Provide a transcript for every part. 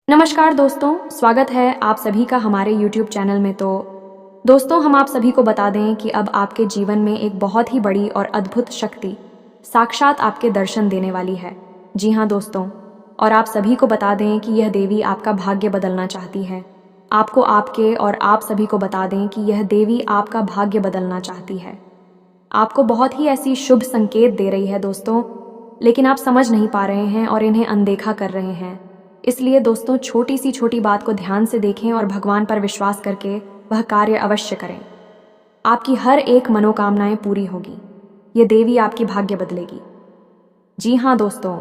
नमस्कार दोस्तों, स्वागत है आप सभी का हमारे YouTube चैनल में। तो दोस्तों, हम आप सभी को बता दें कि अब आपके जीवन में एक बहुत ही बड़ी और अद्भुत शक्ति साक्षात आपके दर्शन देने वाली है। जी हाँ दोस्तों, और आप सभी को बता दें कि यह देवी आपका भाग्य बदलना चाहती है। आपको आपके और आप सभी को बता दें कि यह देवी आपका भाग्य बदलना चाहती है। आपको बहुत ही ऐसी शुभ संकेत दे रही है दोस्तों, लेकिन आप समझ नहीं पा रहे हैं और इन्हें अनदेखा कर रहे हैं। इसलिए दोस्तों, छोटी सी छोटी बात को ध्यान से देखें और भगवान पर विश्वास करके वह कार्य अवश्य करें। आपकी हर एक मनोकामनाएं पूरी होगी। ये देवी आपकी भाग्य बदलेगी। जी हाँ दोस्तों,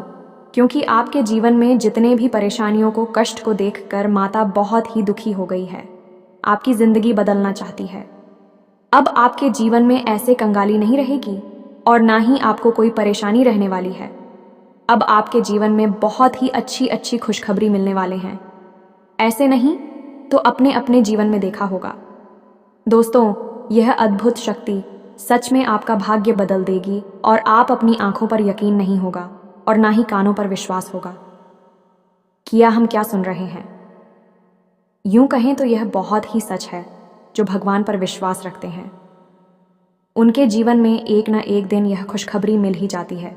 क्योंकि आपके जीवन में जितने भी परेशानियों को, कष्ट को देखकर माता बहुत ही दुखी हो गई है। आपकी जिंदगी बदलना चाहती है। अब आपके जीवन में ऐसे कंगाली नहीं रहेगी और ना ही आपको कोई परेशानी रहने वाली है। अब आपके जीवन में बहुत ही अच्छी अच्छी खुशखबरी मिलने वाले हैं। ऐसे नहीं तो अपने अपने जीवन में देखा होगा। दोस्तों, यह अद्भुत शक्ति सच में आपका भाग्य बदल देगी और आप अपनी आंखों पर यकीन नहीं होगा और ना ही कानों पर विश्वास होगा कि हम क्या सुन रहे हैं। यूं कहें तो यह बहुत ही सच है। जो भगवान पर विश्वास रखते हैं उनके जीवन में एक ना एक दिन यह खुशखबरी मिल ही जाती है।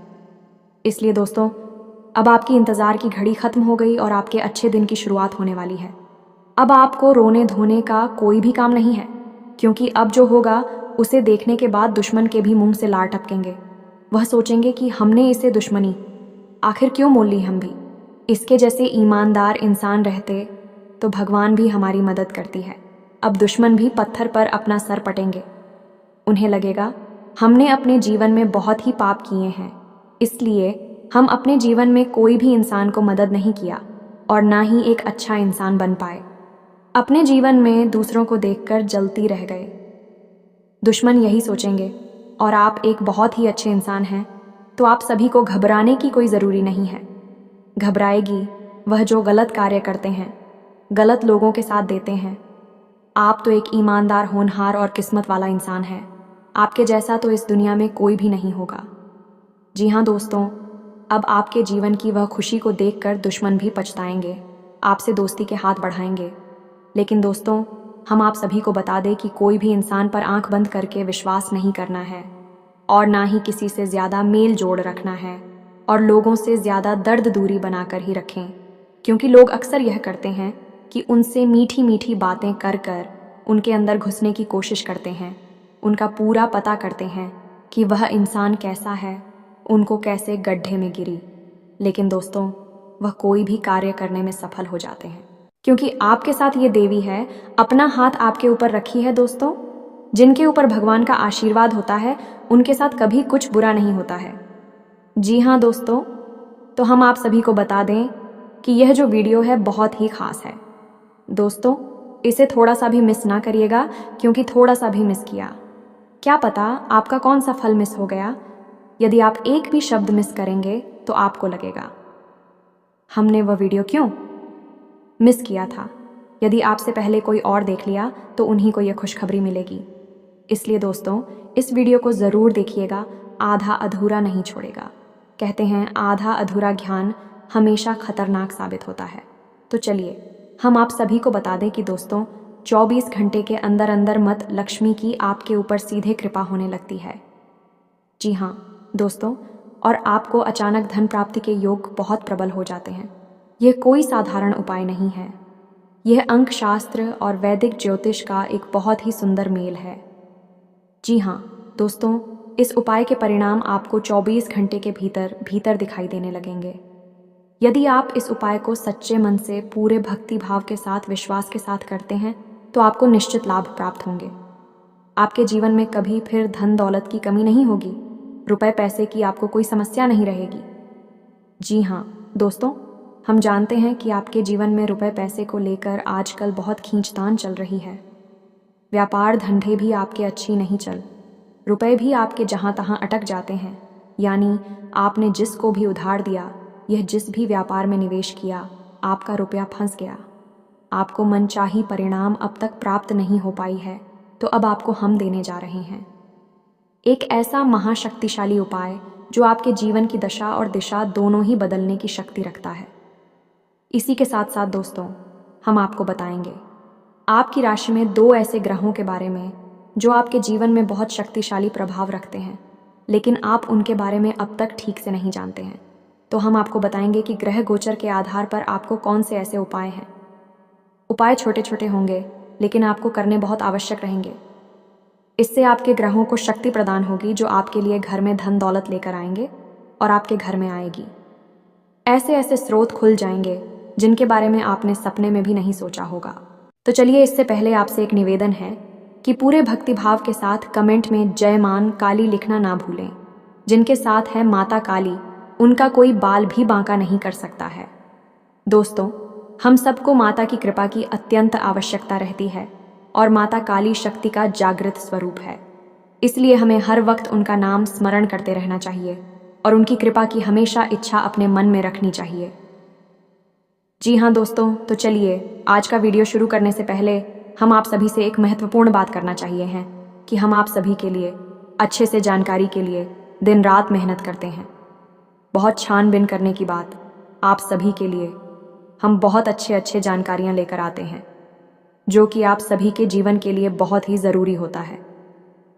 इसलिए दोस्तों, अब आपकी इंतज़ार की घड़ी ख़त्म हो गई और आपके अच्छे दिन की शुरुआत होने वाली है। अब आपको रोने धोने का कोई भी काम नहीं है, क्योंकि अब जो होगा उसे देखने के बाद दुश्मन के भी मुंह से लार टपकेंगे। वह सोचेंगे कि हमने इसे दुश्मनी आखिर क्यों मोल ली। हम भी इसके जैसे ईमानदार इंसान रहते तो भगवान भी हमारी मदद करती है। अब दुश्मन भी पत्थर पर अपना सर पटेंगे। उन्हें लगेगा हमने अपने जीवन में बहुत ही पाप किए हैं, इसलिए हम अपने जीवन में कोई भी इंसान को मदद नहीं किया और ना ही एक अच्छा इंसान बन पाए। अपने जीवन में दूसरों को देखकर जलती रह गए। दुश्मन यही सोचेंगे। और आप एक बहुत ही अच्छे इंसान हैं, तो आप सभी को घबराने की कोई ज़रूरी नहीं है। घबराएगी वह जो गलत कार्य करते हैं, गलत लोगों के साथ देते हैं। आप तो एक ईमानदार, होनहार और किस्मत वाला इंसान है। आपके जैसा तो इस दुनिया में कोई भी नहीं होगा। जी हाँ दोस्तों, अब आपके जीवन की वह खुशी को देखकर दुश्मन भी पछताएंगे, आपसे दोस्ती के हाथ बढ़ाएंगे। लेकिन दोस्तों, हम आप सभी को बता दें कि कोई भी इंसान पर आंख बंद करके विश्वास नहीं करना है और ना ही किसी से ज़्यादा मेल जोड़ रखना है और लोगों से ज़्यादा दर्द दूरी बनाकर ही रखें, क्योंकि लोग अक्सर यह करते हैं कि उनसे मीठी मीठी बातें कर कर उनके अंदर घुसने की कोशिश करते हैं। उनका पूरा पता करते हैं कि वह इंसान कैसा है, उनको कैसे गड्ढे में गिरी। लेकिन दोस्तों, वह कोई भी कार्य करने में सफल हो जाते हैं, क्योंकि आपके साथ ये देवी है, अपना हाथ आपके ऊपर रखी है। दोस्तों, जिनके ऊपर भगवान का आशीर्वाद होता है उनके साथ कभी कुछ बुरा नहीं होता है। जी हाँ दोस्तों, तो हम आप सभी को बता दें कि यह जो वीडियो है बहुत ही खास है। दोस्तों, इसे थोड़ा सा भी मिस ना करिएगा, क्योंकि थोड़ा सा भी मिस किया, क्या पता आपका कौन सा फल मिस हो गया। यदि आप एक भी शब्द मिस करेंगे तो आपको लगेगा हमने वह वीडियो क्यों मिस किया था। यदि आपसे पहले कोई और देख लिया तो उन्हीं को यह खुशखबरी मिलेगी। इसलिए दोस्तों, इस वीडियो को ज़रूर देखिएगा, आधा अधूरा नहीं छोड़ेगा। कहते हैं आधा अधूरा ज्ञान हमेशा खतरनाक साबित होता है। तो चलिए हम आप सभी को बता दें कि दोस्तों, 24 घंटे के अंदर अंदर मत लक्ष्मी की आपके ऊपर सीधे कृपा होने लगती है। जी हाँ दोस्तों, और आपको अचानक धन प्राप्ति के योग बहुत प्रबल हो जाते हैं। यह कोई साधारण उपाय नहीं है। यह अंक शास्त्र और वैदिक ज्योतिष का एक बहुत ही सुंदर मेल है। जी हाँ दोस्तों, इस उपाय के परिणाम आपको 24 घंटे के भीतर भीतर दिखाई देने लगेंगे। यदि आप इस उपाय को सच्चे मन से, पूरे भक्ति भाव के साथ, विश्वास के साथ करते हैं तो आपको निश्चित लाभ प्राप्त होंगे। आपके जीवन में कभी फिर धन दौलत की कमी नहीं होगी। रुपए पैसे की आपको कोई समस्या नहीं रहेगी। जी हाँ दोस्तों, हम जानते हैं कि आपके जीवन में रुपए पैसे को लेकर आजकल बहुत खींचतान चल रही है। व्यापार धंधे भी आपके अच्छी नहीं चल, रुपए भी आपके जहाँ तहाँ अटक जाते हैं। यानी आपने जिसको भी उधार दिया, यह जिस भी व्यापार में निवेश किया, आपका रुपया फंस गया। आपको मनचाही परिणाम अब तक प्राप्त नहीं हो पाई है, तो अब आपको हम देने जा रहे हैं एक ऐसा महाशक्तिशाली उपाय जो आपके जीवन की दशा और दिशा दोनों ही बदलने की शक्ति रखता है। इसी के साथ साथ दोस्तों, हम आपको बताएंगे आपकी राशि में 2 ऐसे ग्रहों के बारे में जो आपके जीवन में बहुत शक्तिशाली प्रभाव रखते हैं, लेकिन आप उनके बारे में अब तक ठीक से नहीं जानते हैं। तो हम आपको बताएंगे कि ग्रह गोचर के आधार पर आपको कौन से ऐसे उपाय हैं। उपाय छोटे छोटे होंगे, लेकिन आपको करने बहुत आवश्यक रहेंगे। इससे आपके ग्रहों को शक्ति प्रदान होगी जो आपके लिए घर में धन दौलत लेकर आएंगे और आपके घर में आएगी। ऐसे ऐसे स्रोत खुल जाएंगे जिनके बारे में आपने सपने में भी नहीं सोचा होगा। तो चलिए, इससे पहले आपसे एक निवेदन है कि पूरे भक्ति भाव के साथ कमेंट में जय मान काली लिखना ना भूलें। जिनके साथ है माता काली, उनका कोई बाल भी बांका नहीं कर सकता है। दोस्तों, हम सबको माता की कृपा की अत्यंत आवश्यकता रहती है और माता काली शक्ति का जागृत स्वरूप है। इसलिए हमें हर वक्त उनका नाम स्मरण करते रहना चाहिए और उनकी कृपा की हमेशा इच्छा अपने मन में रखनी चाहिए। जी हाँ दोस्तों, तो चलिए, आज का वीडियो शुरू करने से पहले हम आप सभी से एक महत्वपूर्ण बात करना चाहिए हैं कि हम आप सभी के लिए अच्छे से जानकारी के लिए दिन रात मेहनत करते हैं। बहुत छानबीन करने की बात, आप सभी के लिए हम बहुत अच्छे जानकारियाँ लेकर आते हैं जो कि आप सभी के जीवन के लिए बहुत ही ज़रूरी होता है।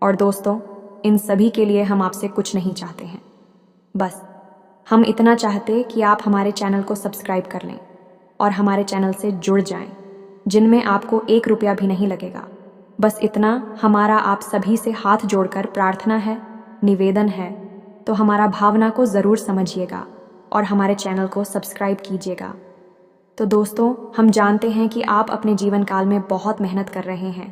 और दोस्तों, इन सभी के लिए हम आपसे कुछ नहीं चाहते हैं, बस हम इतना चाहते कि आप हमारे चैनल को सब्सक्राइब कर लें और हमारे चैनल से जुड़ जाएं, जिनमें आपको 1 रुपया भी नहीं लगेगा। बस इतना हमारा आप सभी से हाथ जोड़कर प्रार्थना है, निवेदन है। तो हमारा भावना को ज़रूर समझिएगा और हमारे चैनल को सब्सक्राइब कीजिएगा। तो दोस्तों, हम जानते हैं कि आप अपने जीवन काल में बहुत मेहनत कर रहे हैं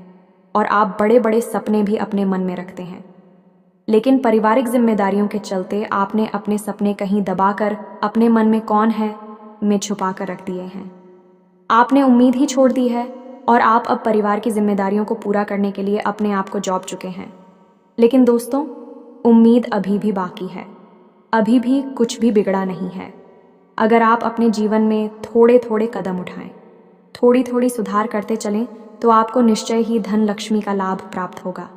और आप बड़े बड़े सपने भी अपने मन में रखते हैं, लेकिन पारिवारिक जिम्मेदारियों के चलते आपने अपने सपने कहीं दबाकर अपने मन में कौन है में छुपा कर रख दिए हैं। आपने उम्मीद ही छोड़ दी है और आप अब परिवार की जिम्मेदारियों को पूरा करने के लिए अपने आप को जॉब चुके हैं। लेकिन दोस्तों, उम्मीद अभी भी बाकी है, अभी भी कुछ भी बिगड़ा नहीं है। अगर आप अपने जीवन में थोड़े थोड़े कदम उठाएं, थोड़ी थोड़ी सुधार करते चलें, तो आपको निश्चय ही धन लक्ष्मी का लाभ प्राप्त होगा।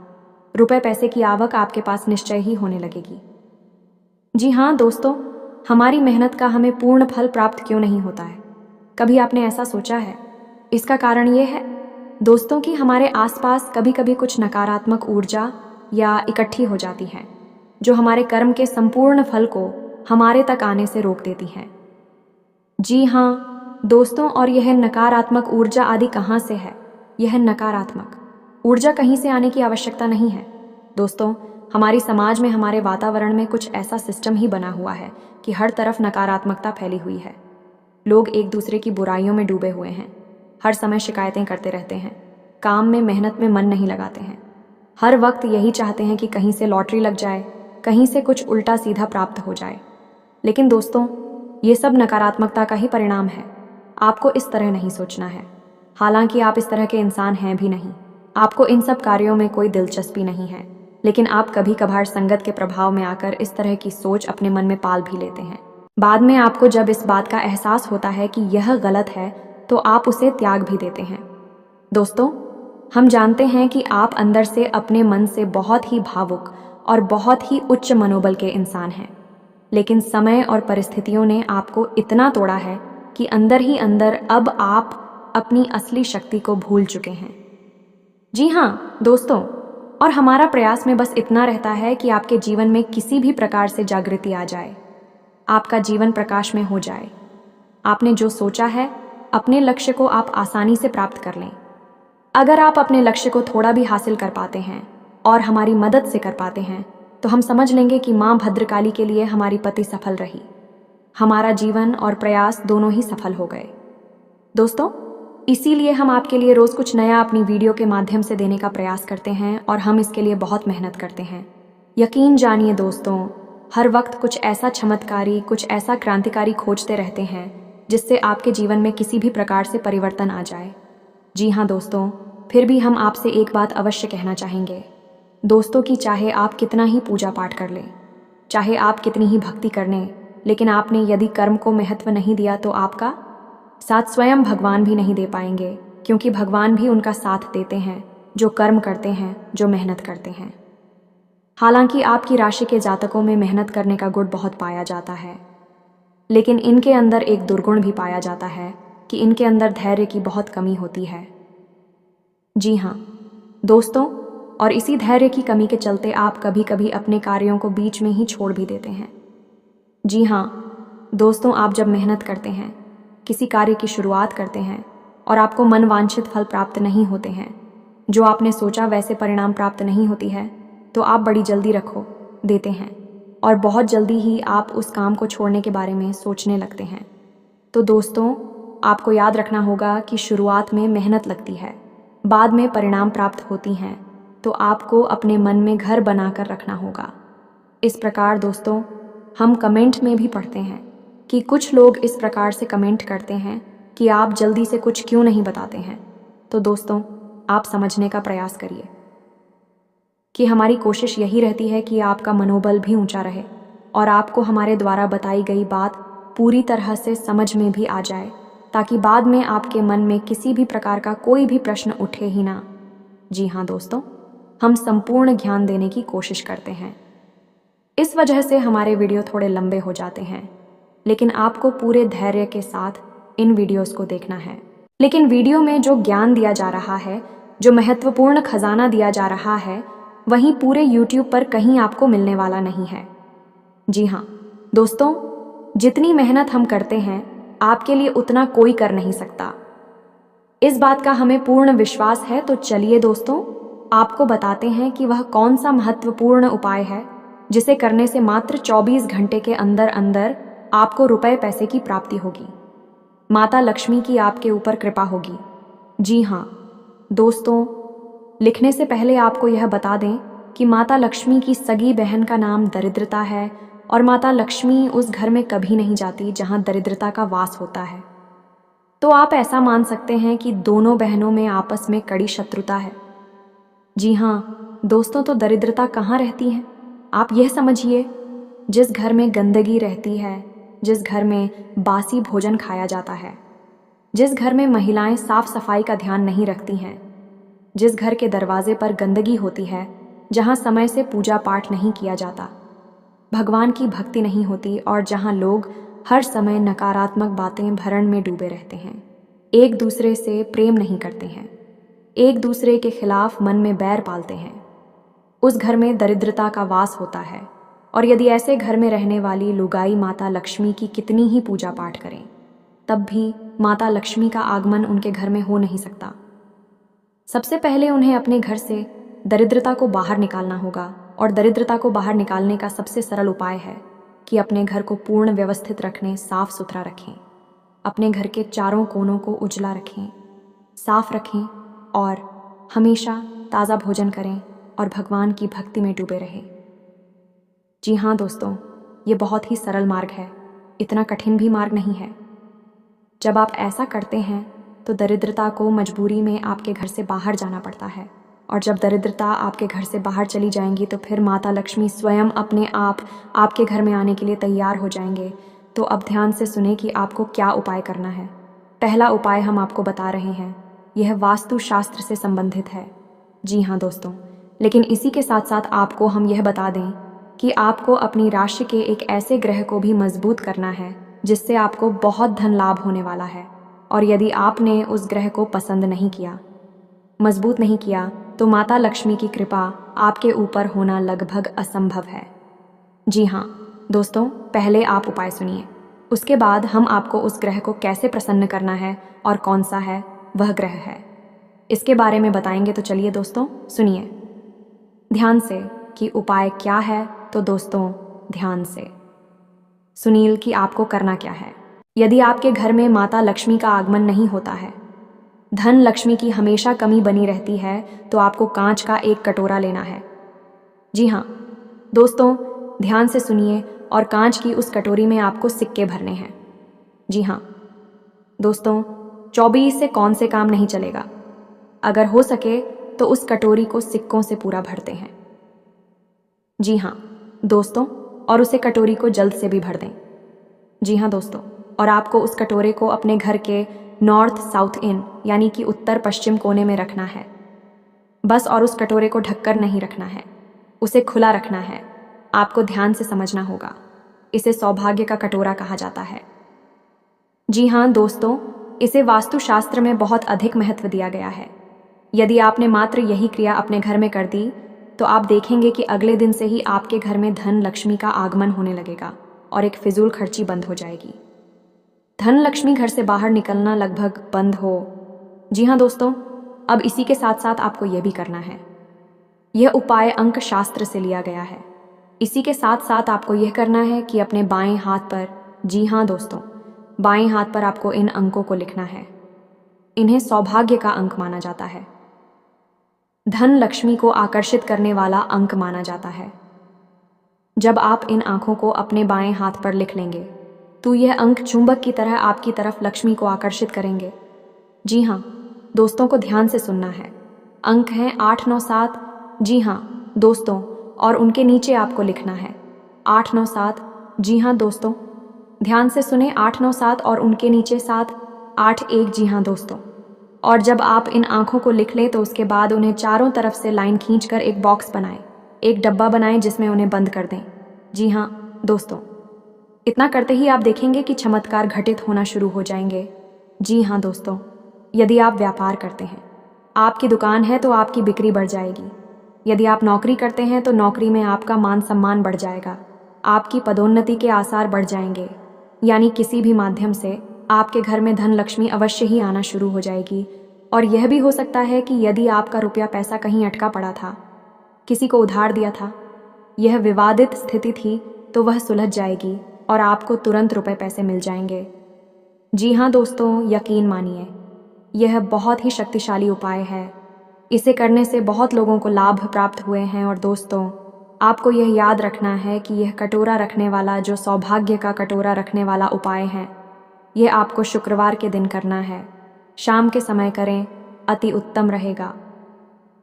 रुपए पैसे की आवक आपके पास निश्चय ही होने लगेगी। जी हाँ दोस्तों, हमारी मेहनत का हमें पूर्ण फल प्राप्त क्यों नहीं होता है? कभी आपने ऐसा सोचा है? इसका कारण ये है दोस्तों कि हमारे आसपास कभी कभी कुछ नकारात्मक ऊर्जा या इकट्ठी हो जाती है जो हमारे कर्म के संपूर्ण फल को हमारे तक आने से रोक देती है। जी हाँ दोस्तों, और यह नकारात्मक ऊर्जा आदि कहाँ से है? यह नकारात्मक ऊर्जा कहीं से आने की आवश्यकता नहीं है दोस्तों। हमारी समाज में, हमारे वातावरण में कुछ ऐसा सिस्टम ही बना हुआ है कि हर तरफ नकारात्मकता फैली हुई है। लोग एक दूसरे की बुराइयों में डूबे हुए हैं, हर समय शिकायतें करते रहते हैं, काम में मेहनत में मन नहीं लगाते हैं, हर वक्त यही चाहते हैं कि कहीं से लॉटरी लग जाए, कहीं से कुछ उल्टा सीधा प्राप्त हो जाए। लेकिन दोस्तों, ये सब नकारात्मकता का ही परिणाम है। आपको इस तरह नहीं सोचना है। हालांकि आप इस तरह के इंसान हैं भी नहीं, आपको इन सब कार्यों में कोई दिलचस्पी नहीं है, लेकिन आप कभी कभार संगत के प्रभाव में आकर इस तरह की सोच अपने मन में पाल भी लेते हैं। बाद में आपको जब इस बात का एहसास होता है कि यह गलत है, तो आप उसे त्याग भी देते हैं। दोस्तों, हम जानते हैं कि आप अंदर से अपने मन से बहुत ही भावुक और बहुत ही उच्च मनोबल के इंसान हैं, लेकिन समय और परिस्थितियों ने आपको इतना तोड़ा है कि अंदर ही अंदर अब आप अपनी असली शक्ति को भूल चुके हैं। जी हाँ दोस्तों, और हमारा प्रयास में बस इतना रहता है कि आपके जीवन में किसी भी प्रकार से जागृति आ जाए, आपका जीवन प्रकाश में हो जाए। आपने जो सोचा है, अपने लक्ष्य को आप आसानी से प्राप्त कर लें। अगर आप अपने लक्ष्य को थोड़ा भी हासिल कर पाते हैं और हमारी मदद से कर पाते हैं, तो हम समझ लेंगे कि माँ भद्रकाली के लिए हमारी पति सफल रही, हमारा जीवन और प्रयास दोनों ही सफल हो गए। दोस्तों, इसीलिए हम आपके लिए रोज़ कुछ नया अपनी वीडियो के माध्यम से देने का प्रयास करते हैं और हम इसके लिए बहुत मेहनत करते हैं। यकीन जानिए दोस्तों, हर वक्त कुछ ऐसा चमत्कारी, कुछ ऐसा क्रांतिकारी खोजते रहते हैं जिससे आपके जीवन में किसी भी प्रकार से परिवर्तन आ जाए। जी हाँ दोस्तों, फिर भी हम आपसे एक बात अवश्य कहना चाहेंगे दोस्तों कि चाहे आप कितना ही पूजा पाठ कर लें, चाहे आप कितनी ही भक्ति कर लें, लेकिन आपने यदि कर्म को महत्व नहीं दिया तो आपका साथ स्वयं भगवान भी नहीं दे पाएंगे, क्योंकि भगवान भी उनका साथ देते हैं जो कर्म करते हैं, जो मेहनत करते हैं। हालांकि आपकी राशि के जातकों में मेहनत करने का गुण बहुत पाया जाता है, लेकिन इनके अंदर एक दुर्गुण भी पाया जाता है कि इनके अंदर धैर्य की बहुत कमी होती है। जी हाँ दोस्तों, और इसी धैर्य की कमी के चलते आप कभी कभी अपने कार्यों को बीच में ही छोड़ भी देते हैं। जी हाँ दोस्तों, आप जब मेहनत करते हैं, किसी कार्य की शुरुआत करते हैं और आपको मन वांछित फल प्राप्त नहीं होते हैं, जो आपने सोचा वैसे परिणाम प्राप्त नहीं होती है, तो आप बड़ी जल्दी रखो देते हैं और बहुत जल्दी ही आप उस काम को छोड़ने के बारे में सोचने लगते हैं। तो दोस्तों, आपको याद रखना होगा कि शुरुआत में मेहनत लगती है, बाद में परिणाम प्राप्त होती हैं, तो आपको अपने मन में घर बनाकर रखना होगा। इस प्रकार दोस्तों, हम कमेंट में भी पढ़ते हैं कि कुछ लोग इस प्रकार से कमेंट करते हैं कि आप जल्दी से कुछ क्यों नहीं बताते हैं। तो दोस्तों, आप समझने का प्रयास करिए कि हमारी कोशिश यही रहती है कि आपका मनोबल भी ऊंचा रहे और आपको हमारे द्वारा बताई गई बात पूरी तरह से समझ में भी आ जाए, ताकि बाद में आपके मन में किसी भी प्रकार का कोई भी प्रश्न उठे ही ना। जी हाँ दोस्तों, हम संपूर्ण ज्ञान देने की कोशिश करते हैं। इस वजह से हमारे वीडियो थोड़े लंबे हो जाते हैं, लेकिन आपको पूरे धैर्य के साथ इन वीडियोस को देखना है। लेकिन वीडियो में जो ज्ञान दिया जा रहा है, जो महत्वपूर्ण खजाना दिया जा रहा है, वहीं पूरे YouTube पर कहीं आपको मिलने वाला नहीं है। जी हाँ दोस्तों, जितनी मेहनत हम करते हैं, आपके लिए उतना कोई कर नहीं सकता। इस बात का हमें पूर्ण विश्वास है। तो चलिए दोस्तों, आपको बताते हैं कि वह कौन सा महत्वपूर्ण उपाय है जिसे करने से मात्र 24 घंटे के अंदर अंदर आपको रुपए पैसे की प्राप्ति होगी, माता लक्ष्मी की आपके ऊपर कृपा होगी। जी हाँ दोस्तों, लिखने से पहले आपको यह बता दें कि माता लक्ष्मी की सगी बहन का नाम दरिद्रता है और माता लक्ष्मी उस घर में कभी नहीं जाती जहां दरिद्रता का वास होता है। तो आप ऐसा मान सकते हैं कि दोनों बहनों में आपस में कड़ी शत्रुता है। जी हाँ दोस्तों, तो दरिद्रता कहाँ रहती है? आप यह समझिए, जिस घर में गंदगी रहती है, जिस घर में बासी भोजन खाया जाता है, जिस घर में महिलाएं साफ सफाई का ध्यान नहीं रखती हैं, जिस घर के दरवाजे पर गंदगी होती है, जहां समय से पूजा पाठ नहीं किया जाता, भगवान की भक्ति नहीं होती और जहां लोग हर समय नकारात्मक बातें भरण में डूबे रहते हैं, एक दूसरे से प्रेम नहीं करते हैं, एक दूसरे के खिलाफ मन में बैर पालते हैं, उस घर में दरिद्रता का वास होता है। और यदि ऐसे घर में रहने वाली लुगाई माता लक्ष्मी की कितनी ही पूजा पाठ करें, तब भी माता लक्ष्मी का आगमन उनके घर में हो नहीं सकता। सबसे पहले उन्हें अपने घर से दरिद्रता को बाहर निकालना होगा, और दरिद्रता को बाहर निकालने का सबसे सरल उपाय है कि अपने घर को पूर्ण व्यवस्थित रखने, साफ सुथरा रखें, अपने घर के चारों कोनों को उजला रखें, साफ रखें और हमेशा ताज़ा भोजन करें और भगवान की भक्ति में डूबे रहें। जी हाँ दोस्तों, ये बहुत ही सरल मार्ग है, इतना कठिन भी मार्ग नहीं है। जब आप ऐसा करते हैं तो दरिद्रता को मजबूरी में आपके घर से बाहर जाना पड़ता है, और जब दरिद्रता आपके घर से बाहर चली जाएंगी तो फिर माता लक्ष्मी स्वयं अपने आप आपके घर में आने के लिए तैयार हो जाएंगे। तो अब ध्यान से सुने कि आपको क्या उपाय करना है। पहला उपाय हम आपको बता रहे हैं, यह वास्तु शास्त्र से संबंधित है। जी हाँ दोस्तों, लेकिन इसी के साथ साथ आपको हम यह बता दें कि आपको अपनी राशि के एक ऐसे ग्रह को भी मजबूत करना है जिससे आपको बहुत धन लाभ होने वाला है। और यदि आपने उस ग्रह को पसंद नहीं किया, मजबूत नहीं किया, तो माता लक्ष्मी की कृपा आपके ऊपर होना लगभग असंभव है। जी हाँ दोस्तों, पहले आप उपाय सुनिए, उसके बाद हम आपको उस ग्रह को कैसे प्रसन्न करना है और कौन सा है वह ग्रह है, इसके बारे में बताएंगे। तो चलिए दोस्तों, सुनिए ध्यान से कि उपाय क्या है। तो दोस्तों, ध्यान से सुनील कि आपको करना क्या है। यदि आपके घर में माता लक्ष्मी का आगमन नहीं होता है, धन लक्ष्मी की हमेशा कमी बनी रहती है, तो आपको कांच का एक कटोरा लेना है। जी हाँ दोस्तों, ध्यान से सुनिए, और कांच की उस कटोरी में आपको सिक्के भरने हैं। जी हाँ दोस्तों, 24 से कौन से काम नहीं चलेगा। अगर हो सके तो उस कटोरी को सिक्कों से पूरा भरते हैं। जी हाँ दोस्तों, और उसे कटोरी को जल्द से भी भर दें। जी हाँ दोस्तों, और आपको उस कटोरे को अपने घर के नॉर्थ साउथ इन यानी कि उत्तर पश्चिम कोने में रखना है बस। और उस कटोरे को ढककर नहीं रखना है, उसे खुला रखना है। आपको ध्यान से समझना होगा। इसे सौभाग्य का कटोरा कहा जाता है। जी हाँ दोस्तों, इसे वास्तुशास्त्र में बहुत अधिक महत्व दिया गया है। यदि आपने मात्र यही क्रिया अपने घर में कर दी तो आप देखेंगे कि अगले दिन से ही आपके घर में धन लक्ष्मी का आगमन होने लगेगा और एक फिजूल खर्ची बंद हो जाएगी। धन लक्ष्मी घर से बाहर निकलना लगभग बंद हो। जी हाँ दोस्तों, अब इसी के साथ साथ आपको यह भी करना है। यह उपाय अंक शास्त्र से लिया गया है। इसी के साथ साथ आपको यह करना है कि अपने बाएं हाथ पर, जी हाँ दोस्तों, बाएं हाथ पर आपको इन अंकों को लिखना है। इन्हें सौभाग्य का अंक माना जाता है। धन लक्ष्मी को आकर्षित करने वाला अंक माना जाता है। जब आप इन आंखों को अपने बाएं हाथ पर लिख लेंगे तो यह अंक चुंबक की तरह आपकी तरफ लक्ष्मी को आकर्षित करेंगे। जी हाँ दोस्तों को ध्यान से सुनना है। अंक हैं 8, 9, 7। जी हाँ दोस्तों, और उनके नीचे आपको लिखना है 8, 9, 7। जी हाँ दोस्तों, ध्यान से सुने, 8, 9, 7 और उनके नीचे 7, 8, 1। जी हाँ दोस्तों, और जब आप इन आंखों को लिख लें तो उसके बाद उन्हें चारों तरफ से लाइन खींचकर एक बॉक्स बनाएं, एक डब्बा बनाएं जिसमें उन्हें बंद कर दें। जी हाँ दोस्तों, इतना करते ही आप देखेंगे कि चमत्कार घटित होना शुरू हो जाएंगे। जी हाँ दोस्तों, यदि आप व्यापार करते हैं, आपकी दुकान है तो आपकी बिक्री बढ़ जाएगी। यदि आप नौकरी करते हैं तो नौकरी में आपका मान सम्मान बढ़ जाएगा, आपकी पदोन्नति के आसार बढ़ जाएंगे। यानी किसी भी माध्यम से आपके घर में धन लक्ष्मी अवश्य ही आना शुरू हो जाएगी। और यह भी हो सकता है कि यदि आपका रुपया पैसा कहीं अटका पड़ा था, किसी को उधार दिया था, यह विवादित स्थिति थी, तो वह सुलझ जाएगी और आपको तुरंत रुपए पैसे मिल जाएंगे। जी हाँ दोस्तों, यकीन मानिए, यह बहुत ही शक्तिशाली उपाय है। इसे करने से बहुत लोगों को लाभ प्राप्त हुए हैं। और दोस्तों, आपको यह याद रखना है कि यह कटोरा रखने वाला, जो सौभाग्य का कटोरा रखने वाला उपाय है, यह आपको शुक्रवार के दिन करना है। शाम के समय करें, अति उत्तम रहेगा।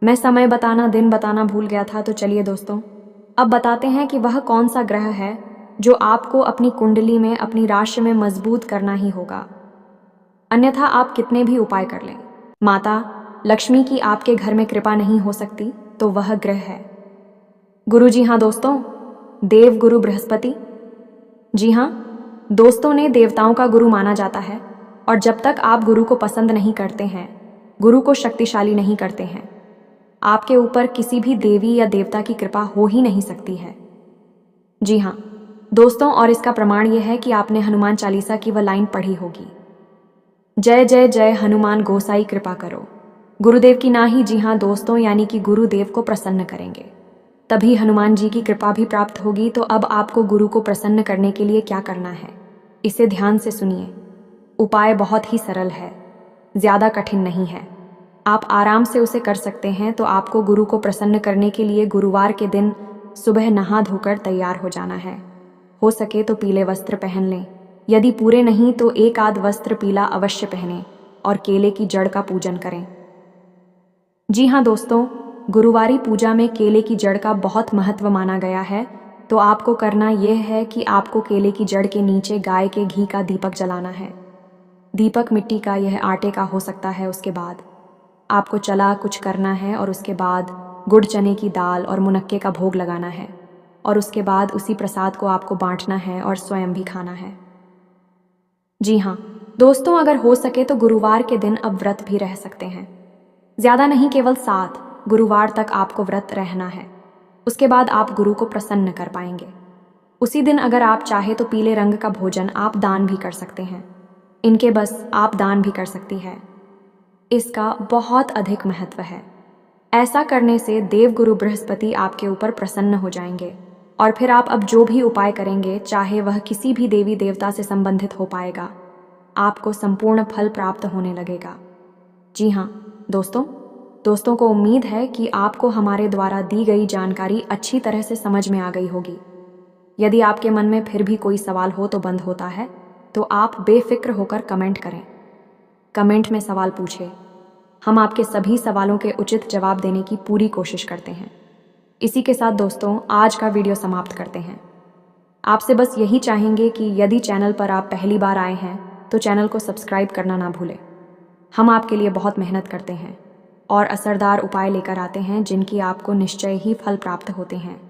मैं समय बताना, दिन बताना भूल गया था, तो चलिए दोस्तों अब बताते हैं कि वह कौन सा ग्रह है जो आपको अपनी कुंडली में, अपनी राशि में मजबूत करना ही होगा। अन्यथा आप कितने भी उपाय कर लें, माता लक्ष्मी की आपके घर में कृपा नहीं हो सकती, तो वह ग्रह है गुरु। जी हाँ दोस्तों, देव गुरु बृहस्पति। जी हाँ दोस्तों, ने देवताओं का गुरु माना जाता है। और जब तक आप गुरु को पसंद नहीं करते हैं, गुरु को शक्तिशाली नहीं करते हैं, आपके ऊपर किसी भी देवी या देवता की कृपा हो ही नहीं सकती है। जी हाँ दोस्तों, और इसका प्रमाण यह है कि आपने हनुमान चालीसा की वह लाइन पढ़ी होगी, जय जय जय हनुमान गोसाई कृपा करो, गुरुदेव की नाही। जी हाँ दोस्तों, यानी कि गुरुदेव को प्रसन्न करेंगे तभी हनुमान जी की कृपा भी प्राप्त होगी। तो अब आपको गुरु को प्रसन्न करने के लिए क्या करना है, इसे ध्यान से सुनिए। उपाय बहुत ही सरल है, ज़्यादा कठिन नहीं है, आप आराम से उसे कर सकते हैं। तो आपको गुरु को प्रसन्न करने के लिए गुरुवार के दिन सुबह नहा धोकर तैयार हो जाना है। हो सके तो पीले वस्त्र पहन लें, यदि पूरे नहीं तो एक आध वस्त्र पीला अवश्य पहनें और केले की जड़ का पूजन करें। जी हाँ दोस्तों, गुरुवारी पूजा में केले की जड़ का बहुत महत्व माना गया है। तो आपको करना यह है कि आपको केले की जड़ के नीचे गाय के घी का दीपक जलाना है। दीपक मिट्टी का, यह आटे का हो सकता है। उसके बाद आपको चला कुछ करना है और उसके बाद गुड़ चने की दाल और मुनक्के का भोग लगाना है। और उसके बाद उसी प्रसाद को आपको बांटना है और स्वयं भी खाना है। जी हाँ दोस्तों, अगर हो सके तो गुरुवार के दिन अब व्रत भी रह सकते हैं। ज़्यादा नहीं, केवल 7 गुरुवार तक आपको व्रत रहना है। उसके बाद आप गुरु को प्रसन्न कर पाएंगे। उसी दिन अगर आप चाहे तो पीले रंग का भोजन आप दान भी कर सकते हैं। इनके बस आप दान भी कर सकती है। इसका बहुत अधिक महत्व है। ऐसा करने से देवगुरु बृहस्पति आपके ऊपर प्रसन्न हो जाएंगे और फिर आप अब जो भी उपाय करेंगे, चाहे वह किसी भी देवी देवता से संबंधित हो पाएगा, आपको संपूर्ण फल प्राप्त होने लगेगा। जी हाँ दोस्तों को उम्मीद है कि आपको हमारे द्वारा दी गई जानकारी अच्छी तरह से समझ में आ गई होगी। यदि आपके मन में फिर भी कोई सवाल हो तो बंद होता है, तो आप बेफिक्र होकर कमेंट करें। कमेंट में सवाल पूछें, हम आपके सभी सवालों के उचित जवाब देने की पूरी कोशिश करते हैं। इसी के साथ दोस्तों आज का वीडियो समाप्त करते हैं। आपसे बस यही चाहेंगे कि यदि चैनल पर आप पहली बार आए हैं तो चैनल को सब्सक्राइब करना ना भूलें। हम आपके लिए बहुत मेहनत करते हैं और असरदार उपाय लेकर आते हैं जिनकी आपको निश्चय ही फल प्राप्त होते हैं।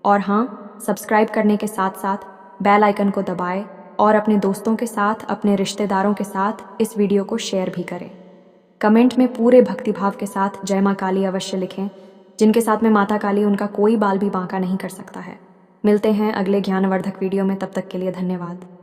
और हाँ, सब्सक्राइब करने के साथ साथ बेल आइकन को दबाएं और अपने दोस्तों के साथ, अपने रिश्तेदारों के साथ इस वीडियो को शेयर भी करें। कमेंट में पूरे भक्तिभाव के साथ जय माँ काली अवश्य लिखें। जिनके साथ में माता काली, उनका कोई बाल भी बांका नहीं कर सकता है। मिलते हैं अगले ज्ञानवर्धक वीडियो में, तब तक के लिए धन्यवाद।